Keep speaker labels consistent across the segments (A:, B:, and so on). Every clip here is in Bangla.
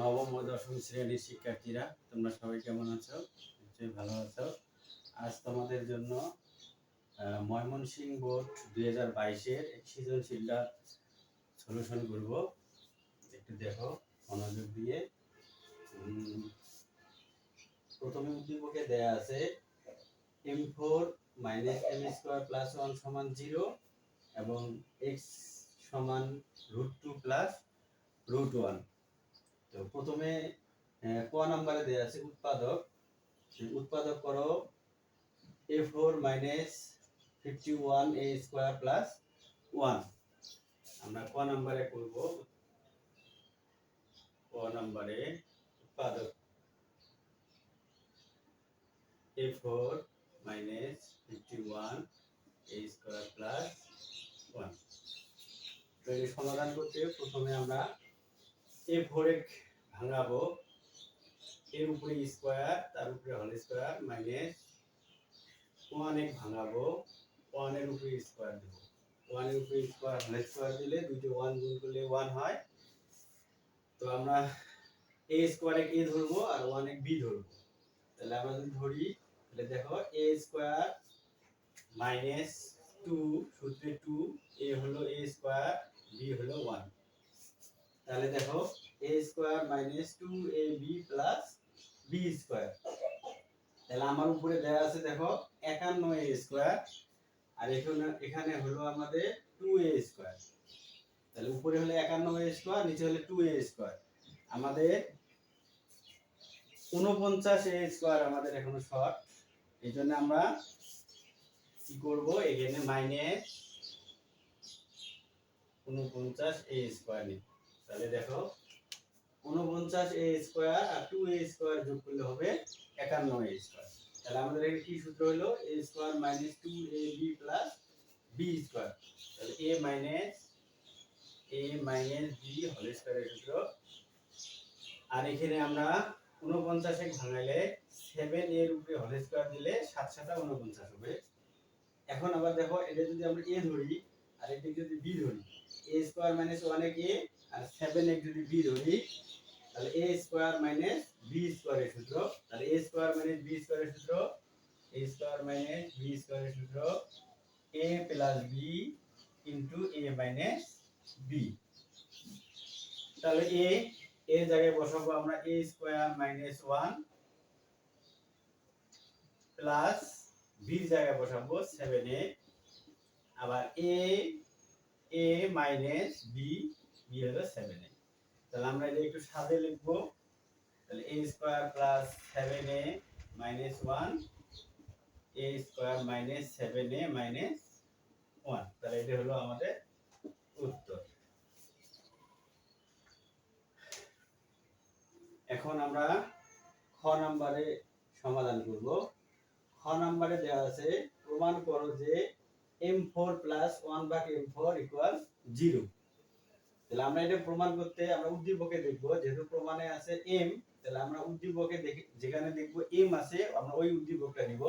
A: নবম ও দশম শ্রেণীর শিক্ষার্থীরা, তোমরা সবাই কেমন আছো? নিশ্চয়ই ভালো আছো। আজ তোমাদের জন্য ময়মনসিংহ বোর্ড 2022-এর সৃজনশীলটা সলিউশন করব। একটু দেখো মনোযোগ দিয়ে। প্রথমে উদ্দীপকে দেয়া আছে m4 - m² + 1 = 0 এবং x = √2 + √1। তো প্রথমে ক নাম্বারে দেয়া আছে উৎপাদক। উৎপাদক করো a4 - 51a² + 1। আমরা ক নাম্বারে করব। ক নাম্বারে উৎপাদক a4 - 51a² + 1। তো এই সমাধান করতে প্রথমে আমরা a4 এ ভাঙাবো। এর উপরে স্কয়ার, তার উপরে হোল স্কয়ার মাইনাস 1 এ ভাঙাবো। 1 এর উপরে স্কয়ার দেব। 1 এর উপরে স্কয়ার হোল স্কয়ার দিলে দুটো 1 গুণ করলে 1 হয়। তো আমরা a স্কয়ার এ ধরবো আর 1 এ b ধরবো। তাহলে আমরা যদি ধরি তাহলে দেখো a² - 2 সূত্রে 2, a হলো a² b হলো 1। তাহলে দেখো a² - 2ab + b²। তাহলে আমার উপরে দেয়া আছে দেখো 51a², আর এখানে হলো আমাদের 2a²। তাহলে উপরে হলো 51a², নিচে হলো 2a²। আমাদের 49a² আমাদের এখনো শর্ট। এইজন্য আমরা কি করব, এখানে মাইনাস 49a² নিব। তাহলে দেখো 49a² আর 2a² যোগ করলে হবে 51a²। তাহলে আমাদের এখানে কি সূত্র হলো a² - 2ab + b²। তাহলে a - b হোল স্কয়ারের সূত্র। আর এখানে আমরা 49 এ ভাঙাইলে 7 এর উপরে হোল স্কয়ার দিলে 7 7 49 হবে। এখন আবার দেখো এটা যদি আমরা a ধরি আর এটা যদি b ধরি, a² - 1 এ a আর 7 এ যদি b ধরি, তাহলে a² - b² এর সূত্র। তাহলে a² - b² এর সূত্র, a² - b² এর সূত্র a + b * a - b। তাহলে এর জায়গায় বসাবো আমরা a² - 1 প্লাস b এর জায়গায় বসাবো 7a, আবার a - b হলো 7a। তাহলে আমরা এটা একটু সাজিয়ে লিখব। তাহলে a² + 7a - 1, a² - 7a - 1। তাহলে এটা হলো আমাদের উত্তর। এখন আমরা খ নম্বরে সমাধান করব। খ নম্বরে দেওয়া আছে প্রমাণ করো যে m4 + 1/m4 = 0। তাহলে আমরা এটা প্রমাণ করতে আমরা উদ্দীপকে দেখব। যেহেতু প্রমাণে আছে m, তাহলে আমরা উদ্দীপকে যেখানে দেখব m আছে আমরা ওই উদ্দীপকটা নিব।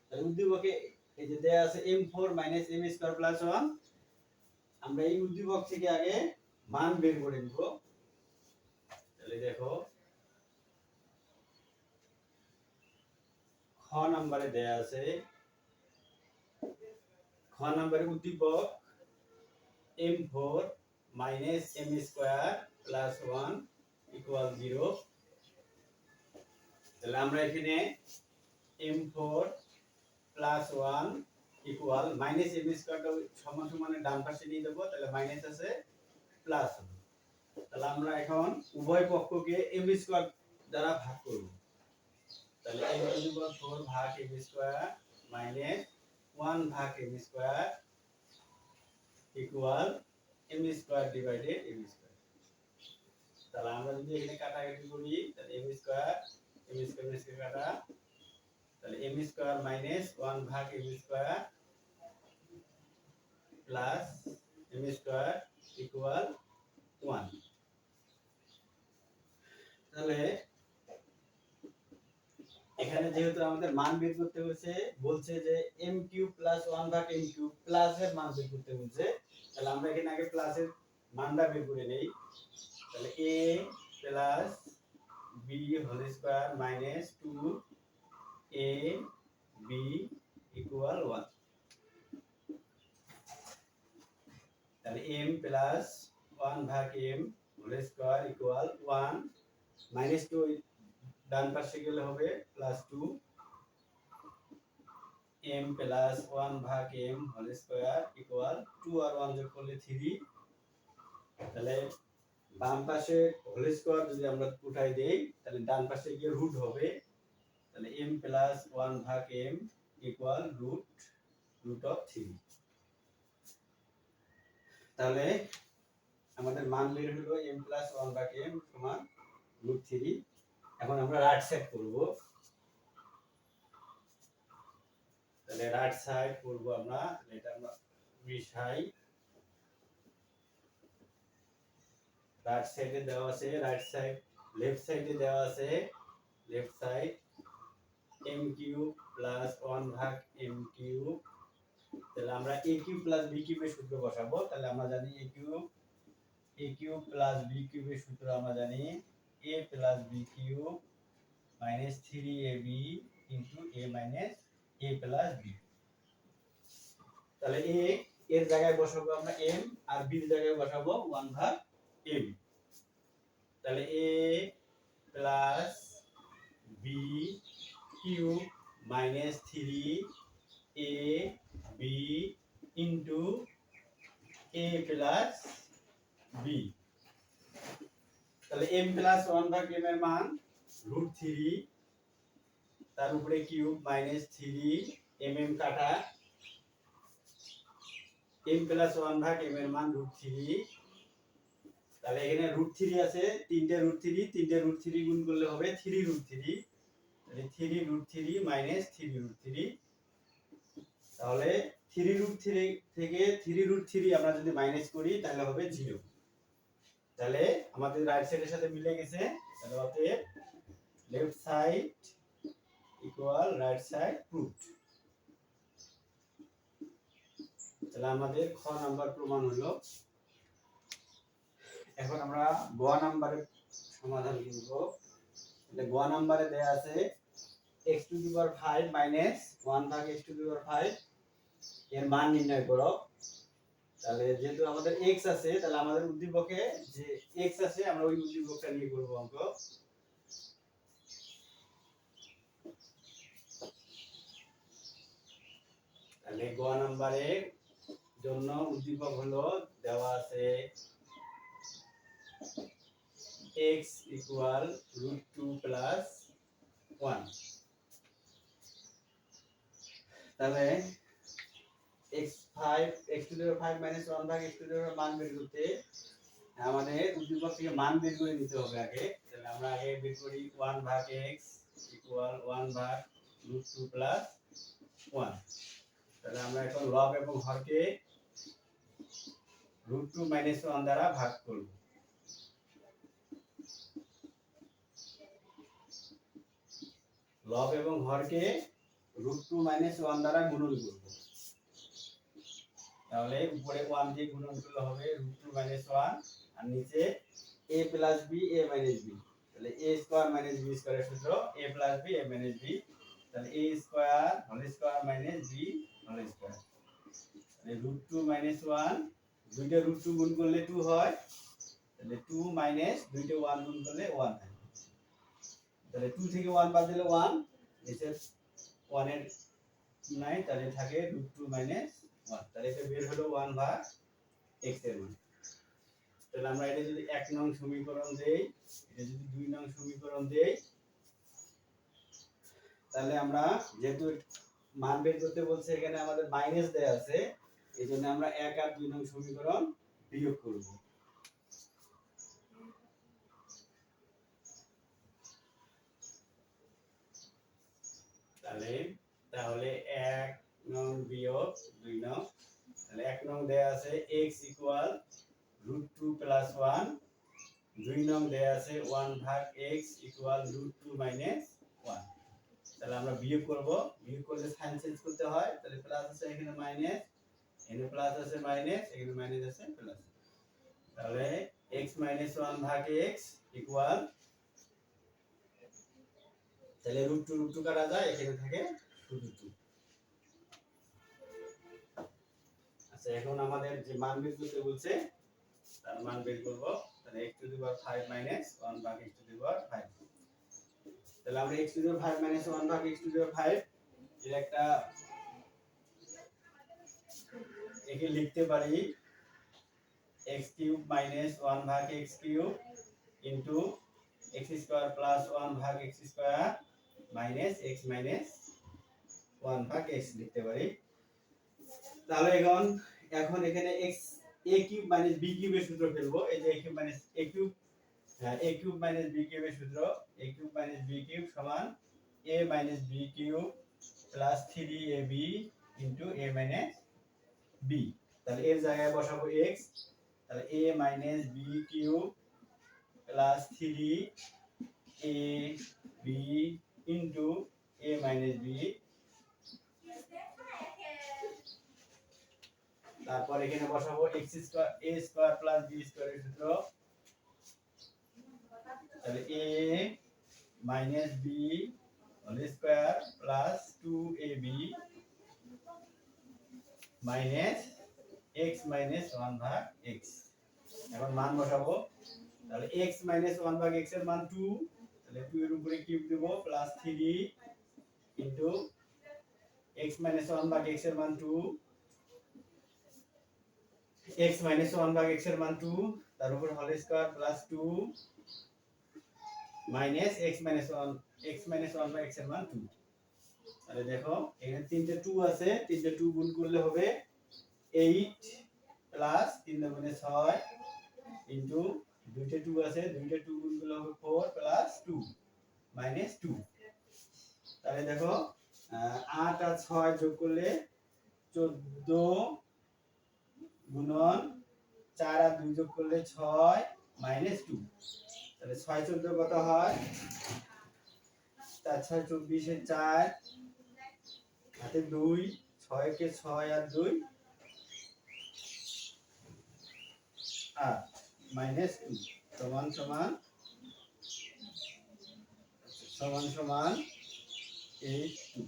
A: তাহলে উদ্দীপকে এই যে দেয়া আছে m4 - m² + 1, আমরা এই উদ্দীপক থেকে আগে মান বের করে নিব। তাহলে দেখো খ নম্বরে দেয়া আছে, খ নম্বরে উদ্দীপক m4 - m² + 1 = 0। তাহলে আমরা এখানে m4 + 1 = -m² টা সমান সমানের ডান পাশে নিয়ে দেব। তাহলে মাইনাস আছে প্লাস হবে। তাহলে আমরা এখন উভয় পক্ষকে m² দ্বারা ভাগ করব। তাহলে m4 ভাগ m² মাইনাস 1 ভাগ m² equal m² divided m²। তাহলে আমরা যদি এখানে কাটাকাটি করি তাহলে m² কাটা, তাহলে m² মাইনাস 1 ভাগ m² প্লাস m² ইকুয়াল 1। তাহলে এখানে যেহেতু আমাদের মান বের করতে বলছে যে m³ + 1/m³ প্লাসের মান বের করতে বলছে। তাহলে আমরা এখানে আগে প্লাসের মানটা বের করে নেই। তাহলে a plus B whole square minus 2 A B equal 1। তাহলে m প্লাস 1 ভাগ m whole square equal 1 minus 2 ডান পাশে গেলে হবে প্লাস 2 m প্লাস 1 ভাগ m হোল স্কয়ার ইকুয়াল 2 আর 1 যোগ করলে 3। তাহলে বাম পাশে হোল স্কয়ার যদি আমরা উঠাই দেই তাহলে ডান পাশে গিয়ে রুট হবে। তাহলে m প্লাস 1 ভাগ m ইকুয়াল রুট অফ 3। তাহলে আমাদের মান বের হলো m প্লাস 1 ভাগ m সমান রুট 3। এখন আমরা রাইট সাইড করব। তাহলে রাইট সাইড করব আমরা, এটা আমরা মিশাই। রাইট সাইডে দেওয়া আছে রাইট সাইড, লেফট সাইডে দেওয়া আছে left side m cube plus 1 ভাগ m কিউব। তাহলে আমরা a কিউব প্লাস b কিউবের সূত্র বসাবো। তাহলে আমরা জানি a কিউব প্লাস b কিউবের সূত্র আমরা জানি a plus b cube minus 3ab into a minus a plus b। তাহলে a এর জায়গায় বসাবো আমরা m আর b এর জায়গায় বসাবো 1 ভাগ m। তাহলে a plus b cube minus 3ab into a plus b। তাহলে m প্লাস 1 ভাগ m এর মান রুট 3, তার উপরে কিউব মাইনাস 3 mm কাটা, m প্লাস 1 ভাগ m এর মান রুট 3। তাহলে এখানে রুট 3 আছে, তিনটে রুট 3 গুণ করলে হবে 3 রুট 3। তাহলে 3 রুট 3 মাইনাস 3 রুট 3। তাহলে 3 রুট 3 থেকে 3 রুট 3 আমরা যদি মাইনাস করি তাহলে হবে 0। তাহলে আমাদের রাইট সাইডের সাথে মিলে গেছে। তাহলে অতএব left side equal right side proved. তাহলে আমাদের খ নাম্বার প্রমাণ হলো। এখন আমরা গ নাম্বারের সমাধান করব। তাহলে গ নাম্বারে দেয়া আছে x to the power 5 minus 1 ভাগ x টু দি পাওয়ার 5 এর মান নির্ণয় করো। তাহলে যেহেতু আমাদের x আছে তাহলে আমাদের উদ্দীপকে যে x আছে আমরা ওই উদ্দীপকটা নিয়ে করব অঙ্ক। তাহলে গ নাম্বারের জন্য উদ্দীপক হলো দেওয়া আছে x ইকুয়াল রুট 2 প্লাস 1। তাহলে x to the power 5 minus 1 ভাগ x টু দি পাওয়ার মান বের করতে আমাদের উদ্দীপক থেকে মান বের করে নিতে হবে আগে। তাহলে আমরা আগে বের করি 1 ভাগ x ইকুয়াল 1 ভাগ রুট 2 প্লাস 1। তাহলে আমরা এখন লব এবং হরকে রুট 2 মাইনাস 1 দ্বারা ভাগ করব। লব এবং হরকে রুট 2 মাইনাস 1 দ্বারা গুণন করব। তাহলে উপরে 1 দিয়ে গুণন করলে হবে রুট 2 মাইনাস 1 আর নিচে a plus b a minus b। তাহলে a স্কয়ার মাইনাস b স্কয়ারের সূত্র a plus b a minus b। তাহলে a square whole square minus b whole square. তাহলে রুট 2 মাইনাস 1 দুইটা রুট 2 গুণ করলে 2 হয়। তাহলে 2 মাইনাস দুইটা 1 গুণ করলে 1 হয়। তাহলে 2 থেকে 1 বাদ দিলে 1, নিচে 1 এর নাই, তাহলে থাকে রুট 2 মাইনাস 1। তাহলে এটা বের হলো 1 ভাগ x এর মান। তাহলে আমরা এটা যদি 1 নং সমীকরণ দেই, এটা যদি 2 নং সমীকরণ দেই, তাহলে আমরা যেহেতু মান বের করতে বলছে এখানে আমাদের মাইনাস দেয়া আছে, এইজন্য আমরা 1 আর 2 নং সমীকরণ বিয়োগ করব। তাহলে 1 নং বিয়োগ 2 নং। তাহলে 1 নং দেয়া আছে x ইকুয়াল রুট 2 প্লাস 1, 2 নং দেয়া আছে 1 ভাগ x ইকুয়াল রুট 2 মাইনাস 1। তাহলে আমরা বিয়োগ করব, বিয়োগ করলে সাইন চেঞ্জ করতে হয়। তাহলে প্লাস আছে এখানে মাইনাস, এখানে প্লাস আছে মাইনাস, এখানে মাইনাস আছে প্লাস। তাহলে x মাইনাস 1 ভাগ x ইকুয়াল, তাহলে √2 √2 কাটা যায়, এখানে থাকে শুধু 2। আচ্ছা, এখন আমাদের যে মান বের করতে বলছে তার মান বের করব। তাহলে x to the power 5 minus 1 ভাগ x টু দি পাওয়ার 5। তাহলে আমরা x to the power 5 minus 1 ভাগ x টু দি পাওয়ার 5 এর একটা একে লিখতে পারি x কিউব মাইনাস 1 ভাগ x cube into x square plus 1 ভাগ x square minus x minus 1 ভাগ x লিখতে পারি। তাহলে এখন এখানে x a cube minus b কিউবের সূত্র ফেলবো। এই যে a cube minus a cube, a cube minus b কিউবের সূত্র, a cube minus b cube সমান a minus b cube plus 3ab into a minus b। তাহলে এর জায়গায় বসাবো x, তাহলে a minus b cube plus 3ab into a minus b। তারপর এখানে বসাবো x square a square plus b স্কয়ারের সূত্র, তাহলে a minus b whole square plus 2ab minus x minus 1 ভাগ x। এখন মান বসাবো, তাহলে x মাইনাস 1 ভাগ x এর মান 2, তাহলে 2 এর উপরে কিউব দেব প্লাস 3 ইনটু x মাইনাস 1 ভাগ x এর মান 2, x মাইনাস 1 ভাগ x এর মান 2 তার উপর whole square plus 2 minus x minus 1 ভাগ x এর মান 2। তাহলে দেখো এখানে তিনটে 2 আছে, তিনটে 2 গুণ করলে হবে 8 প্লাস 3 গুণে 6 ইনটু দুইটা 2 আছে, দুইটা 2 গুণ করলে হবে 4 প্লাস 2 মাইনাস 2। তাহলে দেখো 8 আর 6 যোগ করলে 14 গুণন 4 আর 2 যোগ করলে 6 মাইনাস 2। তাহলে 6 14 কত হয়, 4 6 24 এ 4 হাতে 2, 6 কে 6 আর 2 8 মাইনাস 2 সমান সমান 82।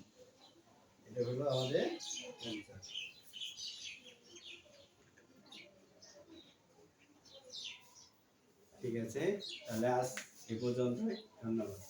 A: এটা হলো আমাদের অ্যানসার। ঠিক আছে, তাহলে আজ এ পর্যন্তই, ধন্যবাদ।